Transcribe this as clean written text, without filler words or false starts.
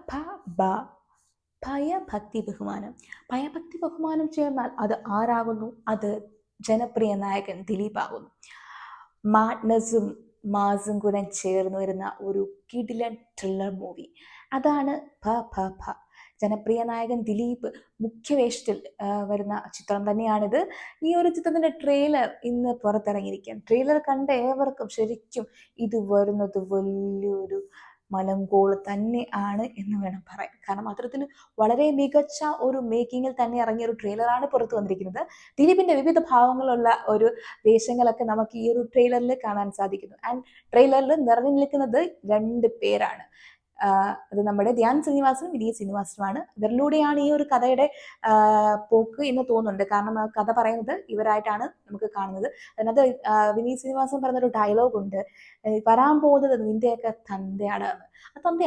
ഭ ബ ഭയഭക്തി ബഹുമാനം. ഭയഭക്തി ബഹുമാനം ചേർന്നാൽ അത് ആരാകുന്നു? അത് ജനപ്രിയ നായകൻ ദിലീപ് ആകുന്നു. മാഡ്നസും മാസും കൂടെ ചേർന്ന് വരുന്ന ഒരു കിടിലൻ ത്രില്ലർ മൂവി, അതാണ് ഭ ഭ ഭ. ജനപ്രിയ നായകൻ ദിലീപ് മുഖ്യവേഷത്തിൽ വരുന്ന ചിത്രം തന്നെയാണിത്. ഈ ഒരു ചിത്രത്തിന്റെ ട്രെയിലർ ഇന്ന് പുറത്തിറങ്ങിയിരിക്കുകയാണ്. ട്രെയിലർ കണ്ട ഏവർക്കും ശരിക്കും ഇത് വരുന്നത് വലിയൊരു മലങ്കോൾ തന്നെ ആണ് എന്ന് വേണം പറയാൻ. കാരണം അത്തരത്തിൽ വളരെ മികച്ച ഒരു മേക്കിങ്ങിൽ തന്നെ ഇറങ്ങിയ ഒരു ട്രെയിലറാണ് പുറത്തു വന്നിരിക്കുന്നത്. ദിലീപിന്റെ വിവിധ ഭാവങ്ങളുള്ള ഒരു വേഷങ്ങളൊക്കെ നമുക്ക് ഈ ഒരു ട്രെയിലറിൽ കാണാൻ സാധിക്കുന്നു. ആൻഡ് ട്രെയിലറിൽ നിറഞ്ഞു നിൽക്കുന്നത് 2 പേരാണ്. അത് നമ്മുടെ ധ്യാൻ ശ്രീനിവാസനും വിനീത് ശ്രീനിവാസനുമാണ്. ഇവരിലൂടെയാണ് ഈ ഒരു കഥയുടെ പോക്ക് എന്ന് തോന്നുന്നുണ്ട്. കാരണം ആ കഥ പറയുന്നത് ഇവരായിട്ടാണ് നമുക്ക് കാണുന്നത്. അതിനകത്ത് വിനീത് ശ്രീനിവാസൻ പറഞ്ഞൊരു ഡയലോഗ് ഉണ്ട്, വരാൻ പോകുന്നത് നിന്റെയൊക്കെ തന്തയാണ്. ആ തന്ത